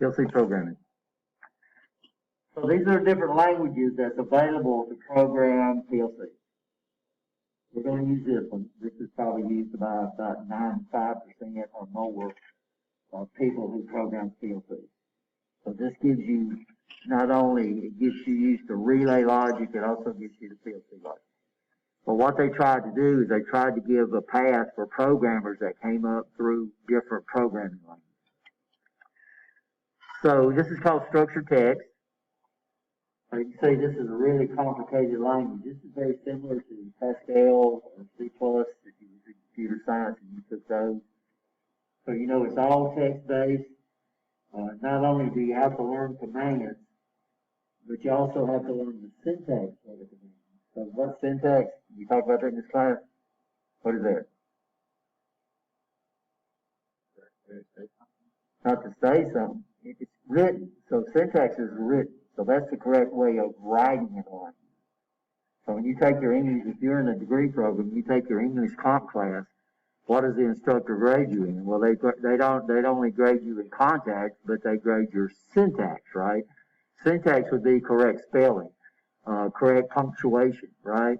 PLC programming. So these are different languages that's available to program PLC. We're going to use this one. This is probably used by about 95% or more of people who program PLC. So this gives you, not only it gets you used to relay logic, it also gets you to PLC logic. But what they tried to do is they tried to give a path for programmers that came up through different programming languages. So this is called structured text. You can see this is a really complicated language. This is very similar to Pascal or C++ if you did computer science and you took those. So you know it's all text-based. Not only do you have to learn commands, but you also have to learn the syntax for the command. So what syntax? We talked about that in this class. What is that? Not to say something. It's written. So syntax is written. So that's the correct way of writing it on. So when you take your English, if you're in a degree program, you take your English comp class, what does the instructor grade you in? Well, they'd only grade you in context, but they grade your syntax, right? Syntax would be correct spelling, correct punctuation, right?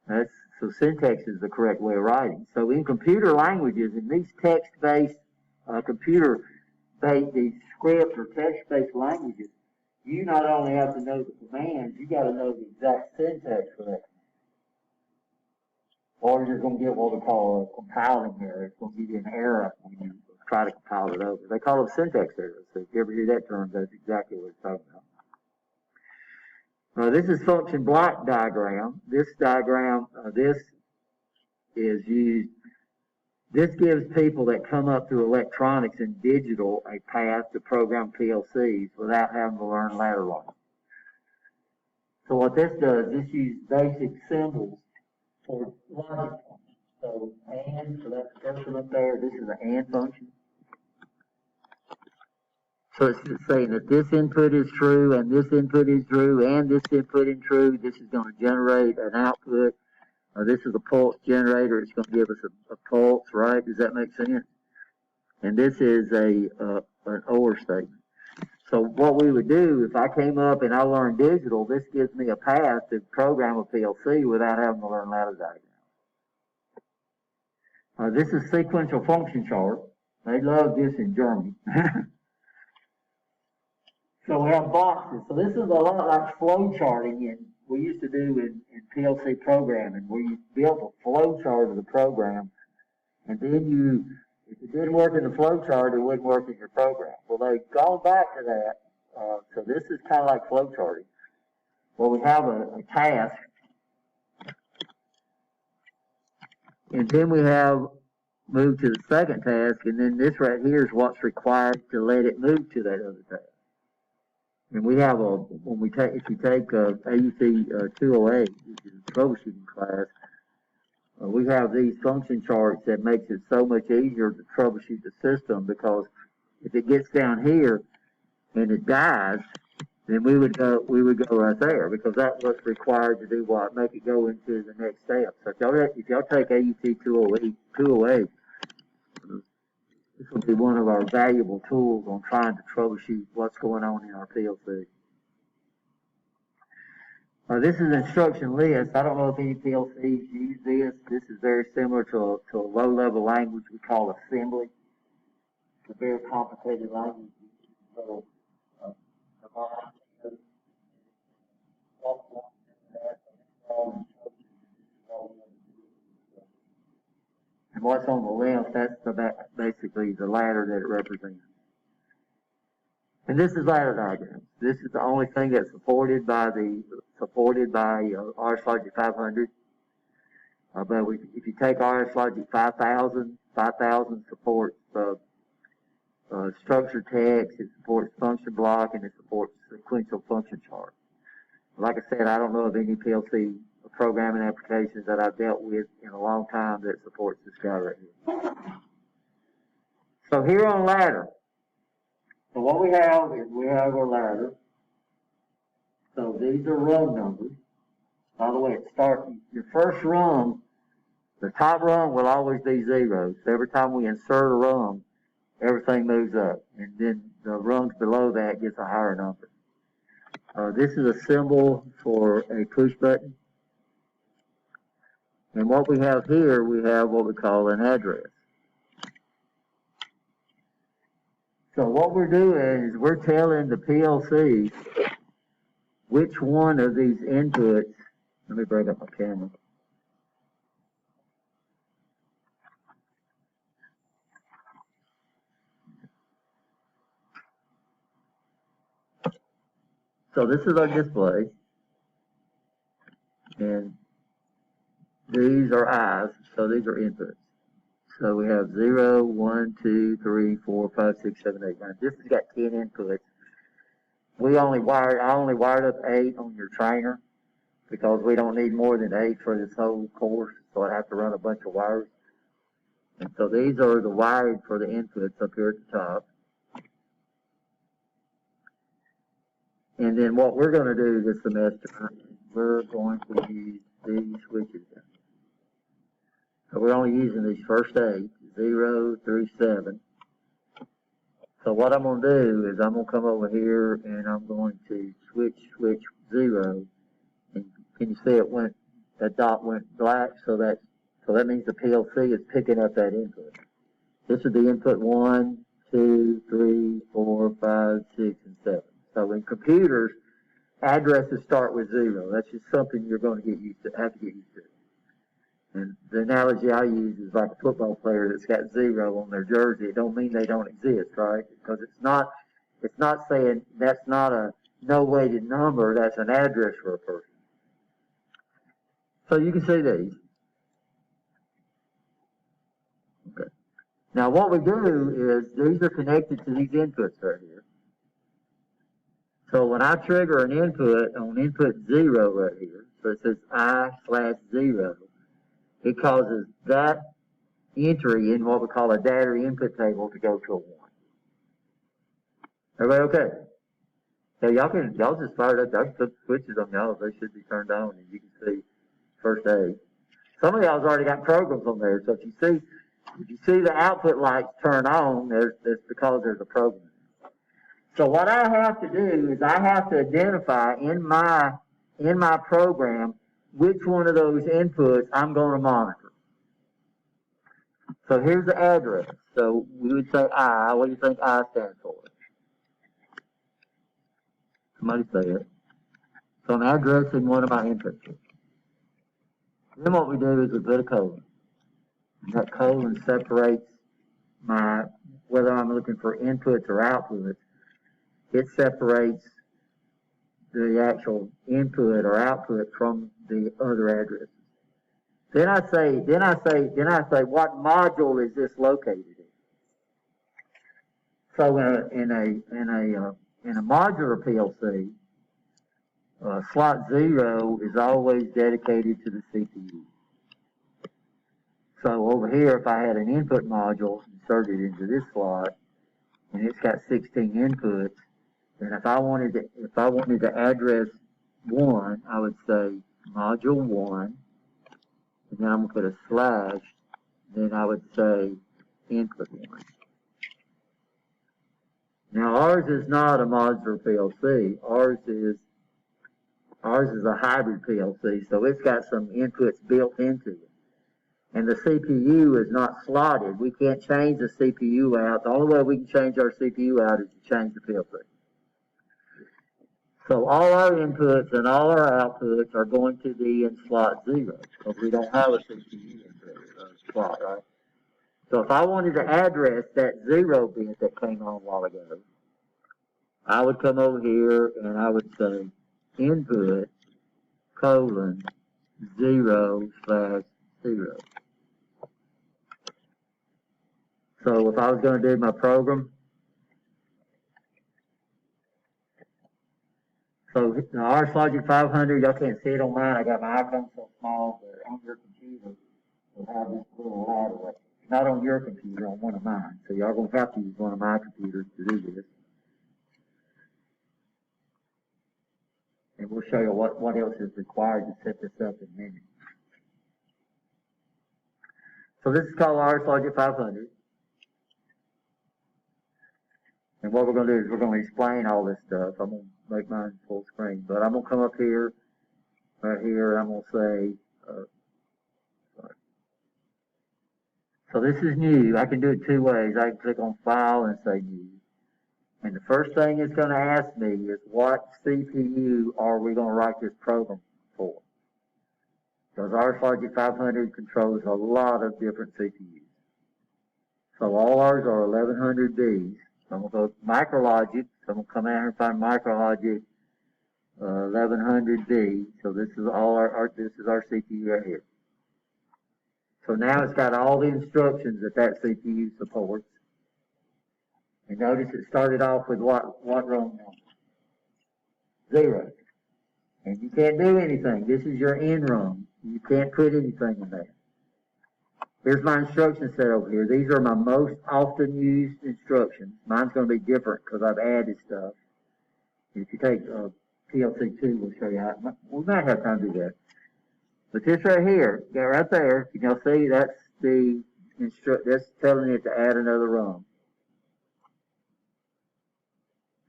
So syntax is the correct way of writing. So in computer languages, in these text-based these script or text-based languages, you not only have to know the commands, you got to know the exact syntax for that command. Or you're going to get what we call a compiling error. It's going to give you an error when you try to compile it over. They call it syntax error. So if you ever hear that term, that's exactly what it's talking about. This is function block diagram. This diagram, this is used. This gives people that come up through electronics and digital a path to program PLCs without having to learn ladder logic. So what this does, this uses basic symbols for logic functions. So AND, so that's the first one up there. This is an AND function. So it's saying that this input is true, and this input is true, and this input is true. This is going to generate an output. This is a pulse generator. It's going to give us a pulse, right? Does that make sense? And this is an OR statement. So what we would do, if I came up and I learned digital, this gives me a path to program a PLC without having to learn ladder diagrams. This is sequential function chart. They love this in Germany. So we have boxes. So this is a lot like flow charting and we used to do in PLC programming, where you built a flow chart of the program, and then if it didn't work in the flow chart, it wouldn't work in your program. Well, they've gone back to that, so this is kind of like flow charting, where we have a task, and then we have moved to the second task, and then this right here is what's required to let it move to that other task. And we have if you take AUC 208, which is a troubleshooting class, we have these function charts that makes it so much easier to troubleshoot the system, because if it gets down here and it dies, then we would go right there, because that's what's required to do what? Make it go into the next step. So if y'all take AUT 208, this will be one of our valuable tools on trying to troubleshoot what's going on in our PLC. This is instruction list. I don't know if any PLCs use this. This is very similar to a low-level language we call assembly. It's a very complicated language. So, and what's on the left, that's basically the ladder that it represents. And this is ladder diagrams. This is the only thing that's supported by RS Logic 500. But if you take RS Logic 5000, 5000 supports structured text, it supports function block, and it supports sequential function chart. Like I said, I don't know of any PLC programming applications that I've dealt with in a long time that supports this guy right here. So here on ladder, so what we have is we have a ladder. So these are rung numbers. By the way, it starts your first rung. The top rung will always be 0. So every time we insert a rung, everything moves up. And then the rungs below that gets a higher number. This is a symbol for a push button. And what we have here, we have what we call an address. So what we're doing is we're telling the PLC which one of these inputs, let me bring up my camera. So this is our display, and these are I's, so these are inputs. So we have 0, 1, 2, 3, 4, 5, 6, 7, 8, 9. This has got 10 inputs. I only wired up 8 on your trainer because we don't need more than 8 for this whole course, so I have to run a bunch of wires. And so these are the wired for the inputs up here at the top. And then what we're going to do this semester, we're going to use these switches. So we're only using these first 8, 0 through 7. So what I'm going to do is I'm going to come over here and I'm going to switch 0. And can you see it went, that dot went black, so that means the PLC is picking up that input. This is the input 1, 2, 3, 4, 5, 6, and 7. So in computers, addresses start with 0. That's just something you're going to have to get used to. And the analogy I use is like a football player that's got 0 on their jersey. It don't mean they don't exist, right? Because it's not saying that's not a no-weighted number, that's an address for a person. So you can see these. Okay. Now what we do is these are connected to these inputs right here. So when I trigger an input on input 0 right here, so it says I/0, it causes that entry in what we call a data input table to go to a 1. Everybody okay? So y'all just fired up. I put switches on y'all. They should be turned on, and you can see first aid. Some of y'all's already got programs on there. So if you see the output lights turn on, that's because there's a program. So what I have to do is I have to identify in my program which one of those inputs I'm going to monitor. So here's the address. So we would say I. What do you think I stands for? Somebody say it. So I'm addressing one of my inputs. Then what we do is we put a colon. And that colon separates whether I'm looking for inputs or outputs. It separates the actual input or output from the other addresses. Then I say, what module is this located in? So in a modular PLC, slot 0 is always dedicated to the CPU. So over here, if I had an input module inserted into this slot, and it's got 16 inputs, and if I wanted to address 1, I would say module 1, and then I'm going to put a slash, then I would say input 1. Now ours is not a modular PLC. Ours is a hybrid PLC, so it's got some inputs built into it. And the CPU is not slotted. We can't change the CPU out. The only way we can change our CPU out is to change the PLC. So all our inputs and all our outputs are going to be in slot 0 because we don't have a CPU slot, right? So if I wanted to address that 0 bit that came on a while ago, I would come over here and I would say input : 0/0. So if I was going to do my program, so RS Logic 500, y'all can't see it on mine. I got my icon so small, but on your computer, we'll have this little ladder. Not on your computer, on one of mine. So y'all going to have to use one of my computers to do this. And we'll show you what else is required to set this up in a minute. So this is called RS Logic 500. And what we're going to do is we're going to explain all this stuff. I'm going to make mine full screen. But I'm going to come up here, right here, and I'm going to say, sorry. So this is new. I can do it two ways. I can click on File and say New. And the first thing it's going to ask me is what CPU are we going to write this program for? Because RS Logic 500 controls a lot of different CPUs. So all ours are 1100Bs. So I'm going to go to MicroLogic. So I'm going to come out here and find MicroLogic 1100B. So this is all this is our CPU right here. So now it's got all the instructions that CPU supports. And notice it started off with what rung number? 0. And you can't do anything. This is your end rung. You can't put anything in there. Here's my instruction set over here. These are my most often used instructions. Mine's going to be different because I've added stuff. If you take PLC 2, we'll show you how. We might have time to do that. But this right here, right there, you can see that's that's telling it to add another rung.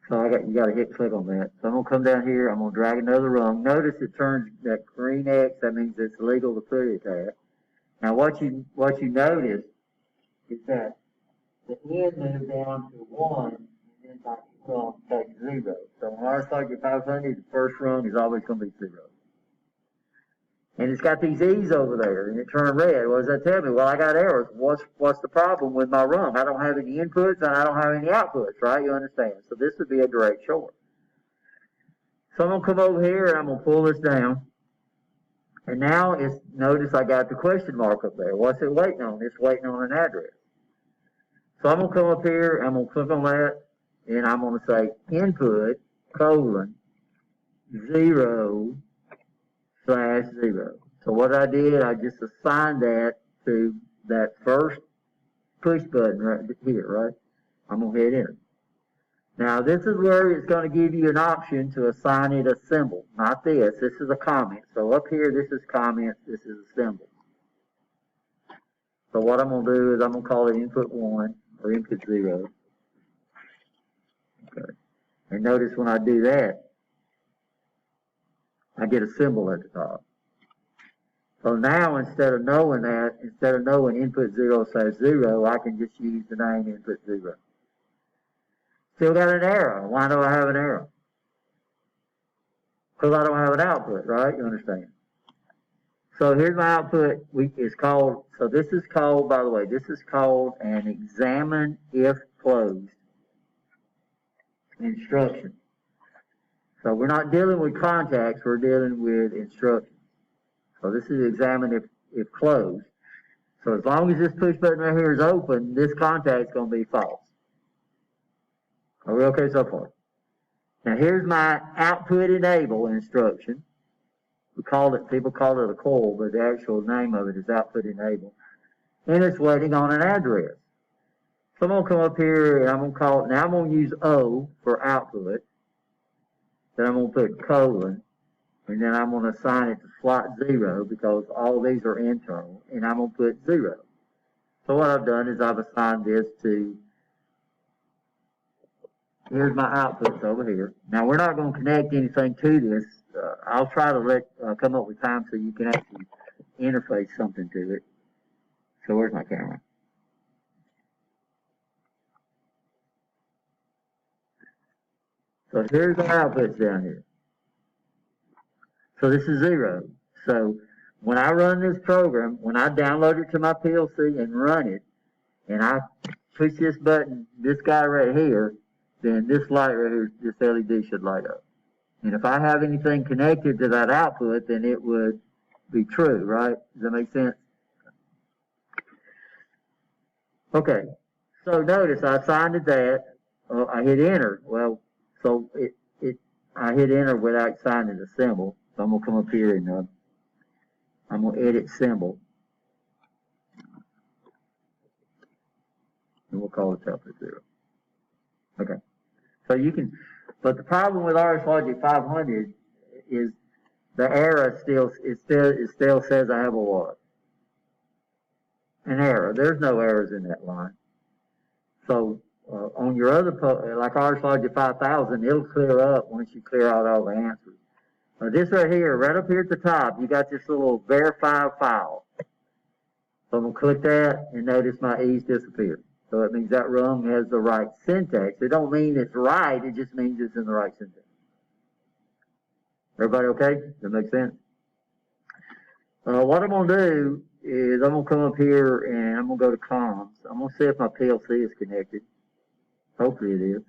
So you got to hit click on that. So I'm going to come down here. I'm going to drag another rung. Notice it turns that green X. That means it's legal to put it at. Now what you notice is that the end moved down to 1, and then by rung takes 0. So on RS Logic 500, the first rung is always going to be 0. And it's got these E's over there, and it turned red. What does that tell me? Well, I got errors. What's the problem with my rung? I don't have any inputs, and I don't have any outputs, right? You understand? So this would be a direct short. So I'm going to come over here, and I'm going to pull this down. And now notice I got the question mark up there. What's it waiting on? It's waiting on an address. So I'm going to come up here, I'm going to click on that, and I'm going to say input, 0/0. So what I did, I just assigned that to that first push button right here, right? I'm going to hit enter. Now this is where it's going to give you an option to assign it a symbol. Not this. This is a comment. So up here, this is comments. This is a symbol. So what I'm going to do is I'm going to call it input 1 or input 0. Okay. And notice when I do that, I get a symbol at the top. So now instead of knowing input 0/0, I can just use the name input 0. Still got an error. Why do I have an error? Because I don't have an output, right? You understand? So here's my output. This is called, by the way, this is called an examine if closed instruction. So we're not dealing with contacts, we're dealing with instructions. So this is examine if closed. So as long as this push button right here is open, this contact's going to be false. Are we okay so far? Now here's my output enable instruction. People call it a coil, but the actual name of it is output enable. And it's waiting on an address. So I'm going to come up here and I'm going to call it, now I'm going to use O for output. Then I'm going to put colon, and then I'm going to assign it to slot 0 because all these are internal, and I'm going to put 0. So what I've done is I've assigned this to, here's my outputs over here. Now we're not going to connect anything to this. I'll try to come up with time so you can actually interface something to it. So where's my camera? So here's the outputs down here. So this is 0. So when I run this program, when I download it to my PLC and run it, and I push this button, this guy right here, then this light right here, this LED should light up. And if I have anything connected to that output, then it would be true, right? Does that make sense? Okay. So notice I assigned it that. I hit enter. Well, so I hit enter without assigning a symbol. So I'm going to come up here and I'm going to edit symbol. And we'll call it output 0. Okay. So you can, but the problem with RS Logic 500 is the error still says I have a what? An error. There's no errors in that line. So On your other, like ours Logic 5000, it'll clear up once you clear out all the answers. This right here, right up here at the top, you got this little verify file. So I'm going to click that, and notice my E's disappear. So it means that rung has the right syntax. It don't mean it's right, it just means it's in the right syntax. Everybody okay? Does that make sense? What I'm going to do is I'm going to come up here and I'm going to go to comms. I'm going to see if my PLC is connected. Hopefully it is.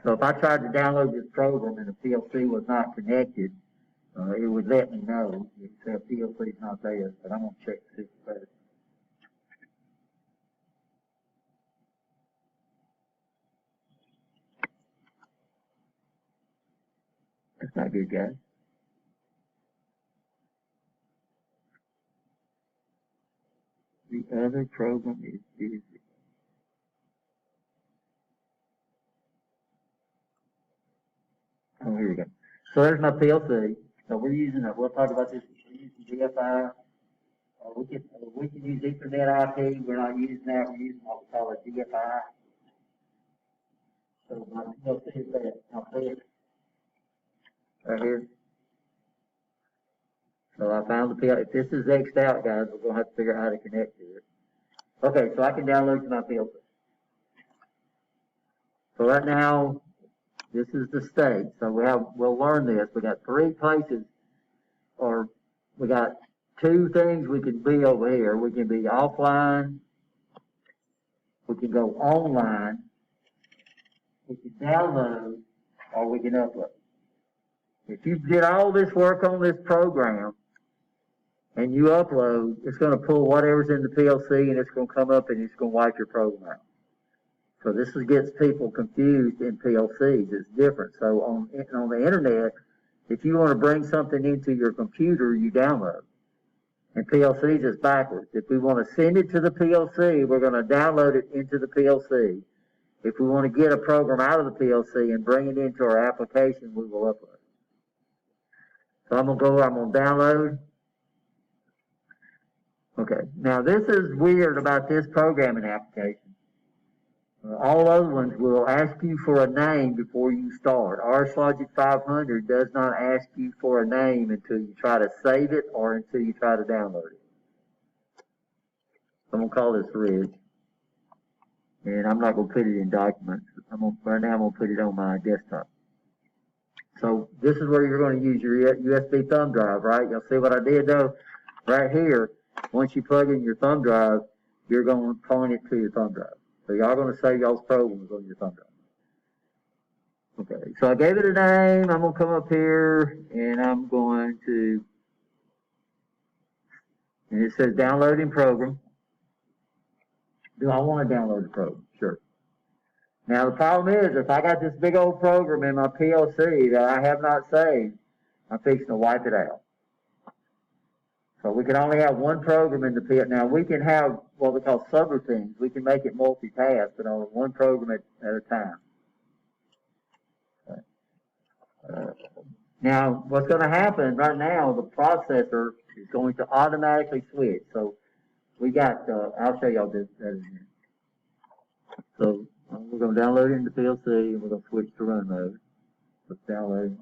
So if I tried to download this program and the PLC was not connected, it would let me know. It would say PLC is not there, but I'm going to check to see if it's better. That's not good, guys. The other program is busy. Oh, here we go. So there's my PLC. So we're using, we'll talk about this, we're using GFI. We can use Ethernet IP. We're not using that. We're using what we call a GFI. So my PLC is there. I'll put it right here. So I found the PLC. If this is X'd out, guys, we're going to have to figure out how to connect to it. Okay, so I can download to my PLC. So right now, this is the state. So we'll learn this. We got three places, or we got two things we can be over here. We can be offline. We can go online. We can download, or we can upload. If you did all this work on this program and you upload, it's going to pull whatever's in the PLC and it's going to come up and it's going to wipe your program out. So this gets people confused in PLCs. It's different. So on the internet, if you want to bring something into your computer, you download. And PLCs is backwards. If we want to send it to the PLC, we're going to download it into the PLC. If we want to get a program out of the PLC and bring it into our application, we will upload. So I'm going to download. Okay, now this is weird about this programming application. All other ones will ask you for a name before you start. RS Logic 500 does not ask you for a name until you try to save it or until you try to download it. I'm going to call this Ridge. And I'm not going to put it in documents. Right now I'm going to put it on my desktop. So this is where you're going to use your USB thumb drive, right? You'll see what I did though? Right here, once you plug in your thumb drive, you're going to point it to your thumb drive. So y'all going to save y'all's programs on your thumb drive. Okay, so I gave it a name. I'm going to come up here and I'm going to, and it says downloading program. Do I want to download the program? Sure. Now the problem is, if I got this big old program in my PLC that I have not saved, I'm fixing to wipe it out. So we can only have one program in the PLC. Now we can have what we call subroutines. We can make it multitask, but only one program at a time. Now what's going to happen right now, the processor is going to automatically switch. So we got, I'll show y'all this in a minute. So we're going to download it into PLC and we're going to switch to run mode. Let's download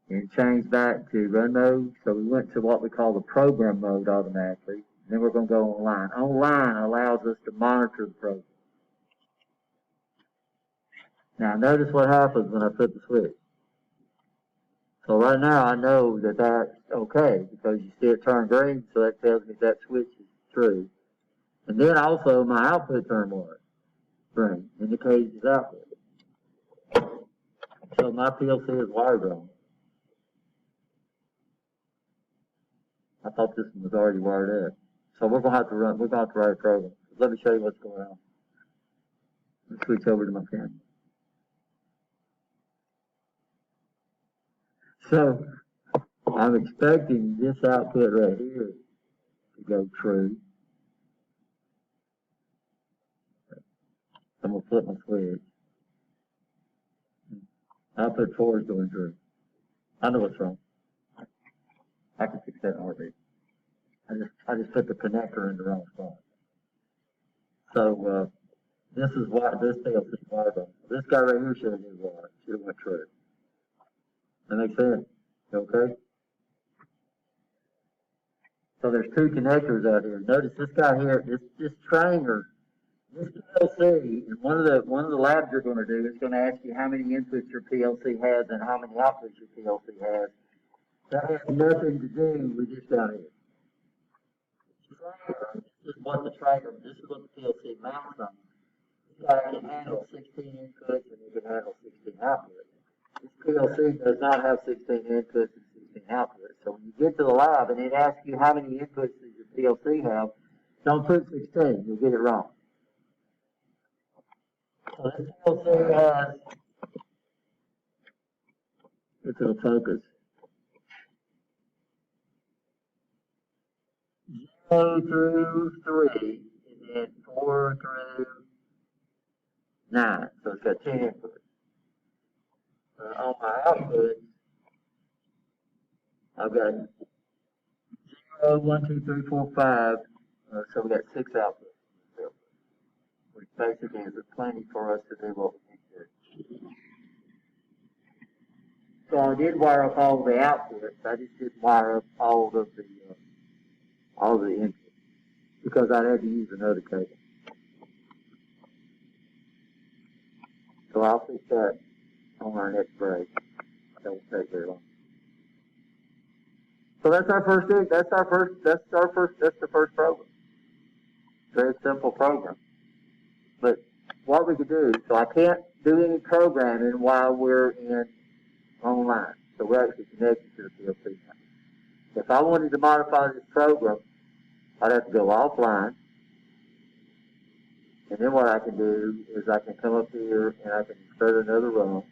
and change back to run mode. So we went to what we call the program mode automatically. Then we're going to go online. Online allows us to monitor the program. Now notice what happens when I put the switch. So right now I know that that's okay because you see it turn green, so that tells me that switch is true. And then also my output turned what? Green, indicates its output. So my PLC is wired wrong. I thought this one was already wired up. So we're gonna have to write a program. Let me show you what's going on. Let's switch over to my camera. So I'm expecting this output right here to go true. I'm gonna flip my switch. Output 4 is going true. I know what's wrong. I can fix that in a heartbeat. I just put the connector in the wrong spot. So, this is why, this PLC wires on. This guy right here should have been wired, should have went true. That makes sense? Okay? So there's two connectors out here. Notice this guy here, this Tranger, this PLC, and one of the labs you're going to do is going to ask you how many inputs your PLC has and how many outputs your PLC has. That has nothing to do with this down here. This is what the Tranger, this is what the PLC mounts on. This guy can handle 16 inputs and it can handle 16 outputs. This PLC does not have 16 inputs and 16 outputs. So when you get to the lab and it asks you how many inputs does your PLC have, don't put 16, you'll get it wrong. So this PLC has, if it'll focus, 0 through 3, and then 4 through 9. So it's got 10 inputs. On my output, I've got 0, 1, 2, 3, 4, 5. So we got 6 outputs, which basically is plenty for us to do what we need to do. So I did wire up all the outputs. I just didn't wire up all of the inputs because I had to use another cable. So I'll fix that on our next break. That won't take very long. So that's the first program. Very simple program. But what we could do, so I can't do any programming while we're in online. So we're actually connected to the PLC now. If I wanted to modify this program, I'd have to go offline. And then what I can do is I can come up here and I can insert another run.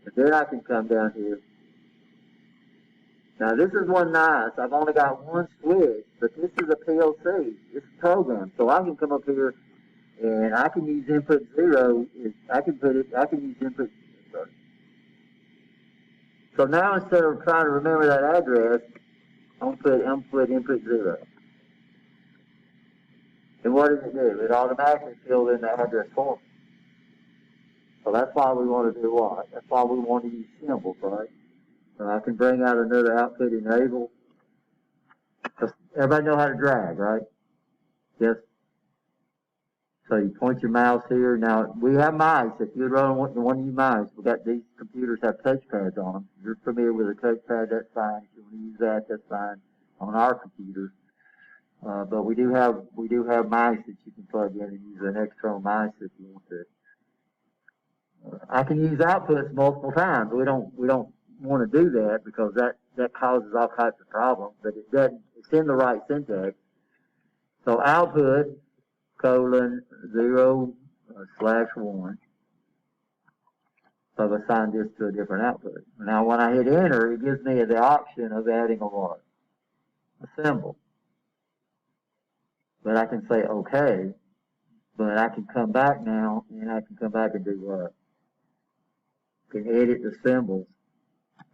And then I can come down here. Now this is one nice. I've only got one switch, but this is a PLC. It's a program. So I can come up here and I can use input 0. I can use input 0. So now instead of trying to remember that address, I'm gonna put input 0. And what does it do? It automatically fills in the address for me. So that's why we want to do what? That's why we want to use symbols, right? So I can bring out another output enable. Everybody know how to drag, right? Yes. So you point your mouse here. Now, we have mice. If you run one of you mice, we got these computers have touchpads on them. If you're familiar with a touchpad, that's fine. If you want to use that, that's fine on our computers. But we do have mice that you can plug in and use an external mice if you want to. I can use outputs multiple times. We don't want to do that because that causes all types of problems. But it doesn't. It's in the right syntax. So output : 0/1. So I've assigned this to a different output. Now when I hit enter, it gives me the option of adding a what? A symbol. But I can say okay, but I can come back now and I can come back and do what? I can edit the symbols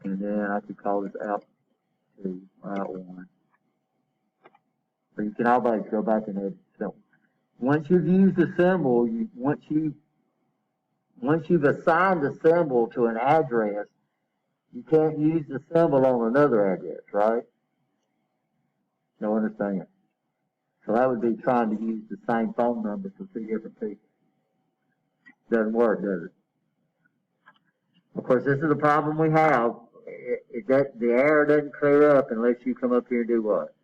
and then I can call this out to out 1. So you can always go back and edit the symbol. Once you've used the symbol, once you've assigned the symbol to an address, you can't use the symbol on another address, right? No understand. So that would be trying to use the same phone number for 2 different people. Doesn't work, does it? Of course, this is the problem we have. The error doesn't clear up unless you come up here and do what?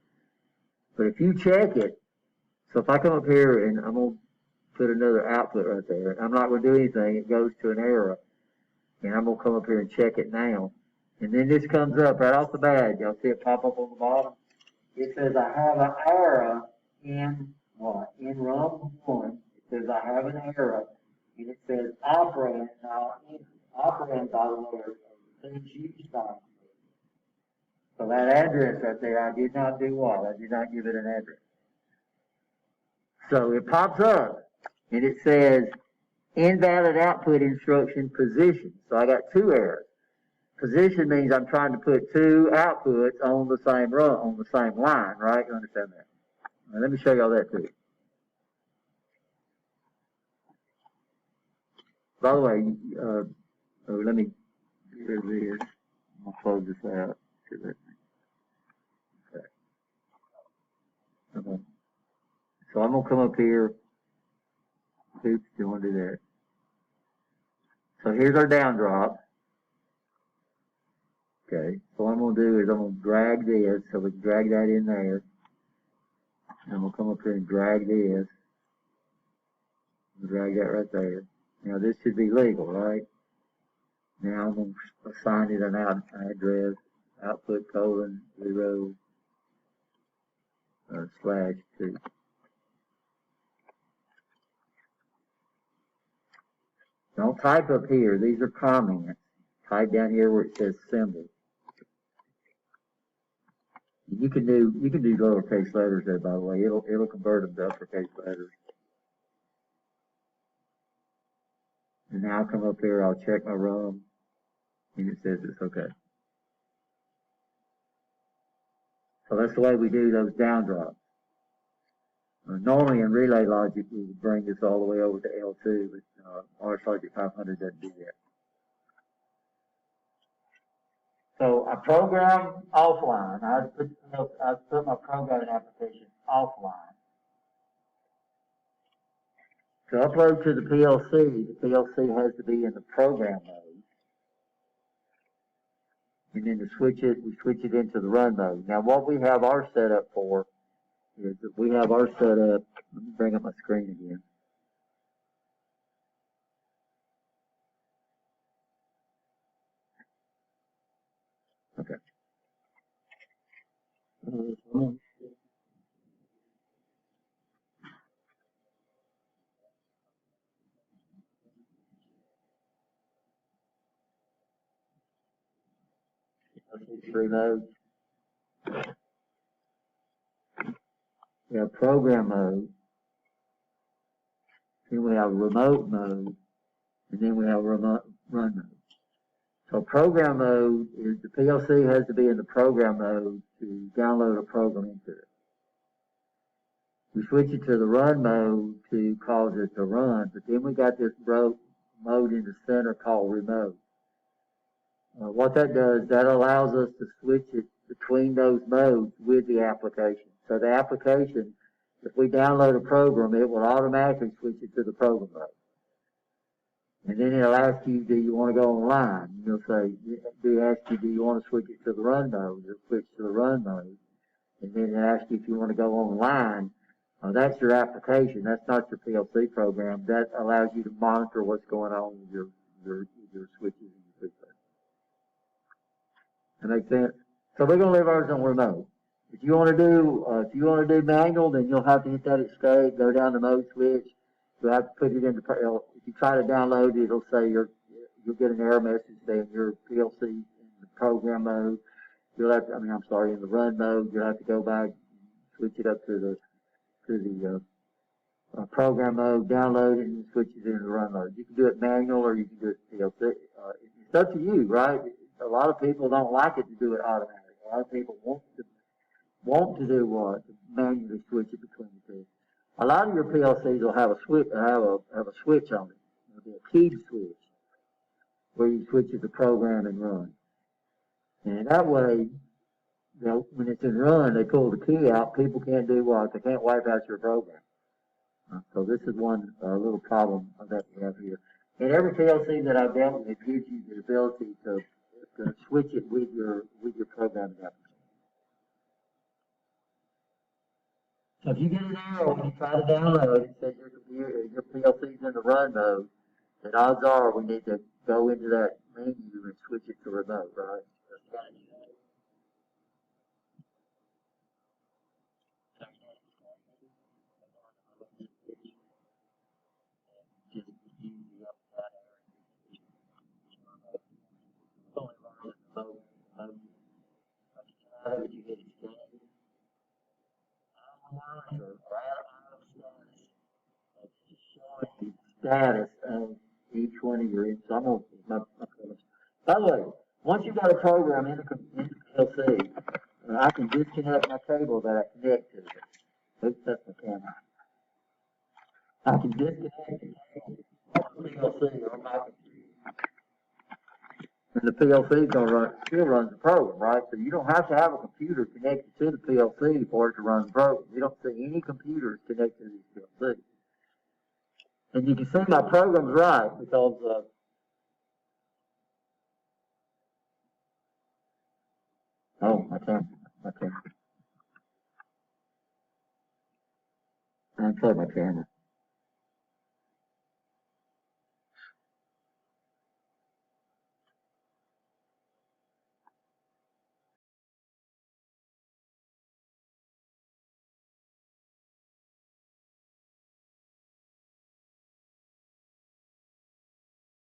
But if you check it, so if I come up here and I'm going to put another output right there, I'm not going to do anything, it goes to an error. And I'm going to come up here and check it now. And then this comes up right off the bat. Y'all see it pop up on the bottom? It says I have an error in what? In run 1. It says I have an error. And it says operand. Now, operand, by the way, are things used on. So that address right there, I did not do what? I did not give it an address. So it pops up, and it says invalid output instruction position. So I got 2 errors. position means I'm trying to put two outputs on the same run, on the same line, right? You understand that? Now, let me show y'all that too. By the way, let me get rid of this. I'm gonna close this out. Okay. Okay. So I'm gonna come up here. Oops, don't want to do that. So here's our down drop. Okay, so what I'm going to do is I'm going to drag this, so we can drag that in there. And I'm going to come up here and drag this. Drag that right there. Now this should be legal, right? Now I'm going to assign it an address, output colon 0 /2. Don't type up here. These are comments. Type down here where it says symbol. You can do lowercase letters there, by the way. It'll convert them to uppercase letters. And now I'll come up here, I'll check my run, and it says it's okay. So that's the way we do those down drops. Normally in relay logic, we would bring this all the way over to L2, but RSLogic 500 doesn't do that. So I program offline. I put my programming application offline. To upload to the PLC has to be in the program mode. And then we switch it into the run mode. Now what we have our setup for is that we have our setup, let me bring up my screen again. Okay. Three modes. We have program mode, then we have remote mode, and then we have remote run mode. So program mode is the PLC has to be in the program mode to download a program into it. We switch it to the run mode to cause it to run, but then we got this mode in the center called remote. What that does, that allows us to switch it between those modes with the application. So the application, if we download a program, it will automatically switch it to the program mode. And then it'll ask you, do you want to go online? And you'll say, do you want to switch it to the run mode? You'll switch to the run mode. And then it asks you if you want to go online. That's your application. That's not your PLC program. That allows you to monitor what's going on with your switches and your switch. That makes sense? So we're going to leave ours on remote. If you want to do manual, then you'll have to hit that escape, go down the mode switch. You'll have to put it into, if you try to download it, it'll say you'll get an error message saying your PLC in the program mode. You'll have to, in the run mode, you'll have to go back, switch it up to the program mode, download it, and switch it into the run mode. You can do it manual or you can do it PLC. It's up to you, right? A lot of people don't like it to do it automatically. A lot of people want to do what? Manually switch it between the two. A lot of your PLCs will have a switch, have a switch on it. It'll be a keyed switch where you switch it to program and run. And that way, when it's in run, they pull the key out. People can't do what? They can't wipe out your program. So this is one little problem that we have here. And every PLC that I've dealt with gives you the ability to switch it with your programming application. So if you get an error when you try to download it, says your PLC's in the run mode, then odds are we need to go into that menu and switch it to remote, right? Status of each one of your. So I'm gonna, by the way, once you've got a program in the PLC, I can disconnect my cable that I connect to it. Oops, that's my camera. I can disconnect the cable from the PLC or my computer. And the PLC still runs the program, right? So you don't have to have a computer connected to the PLC for it to run the program. You don't see any computers connected to these PLCs. And you can see my program's right because oh, my camera. I unplugged my camera.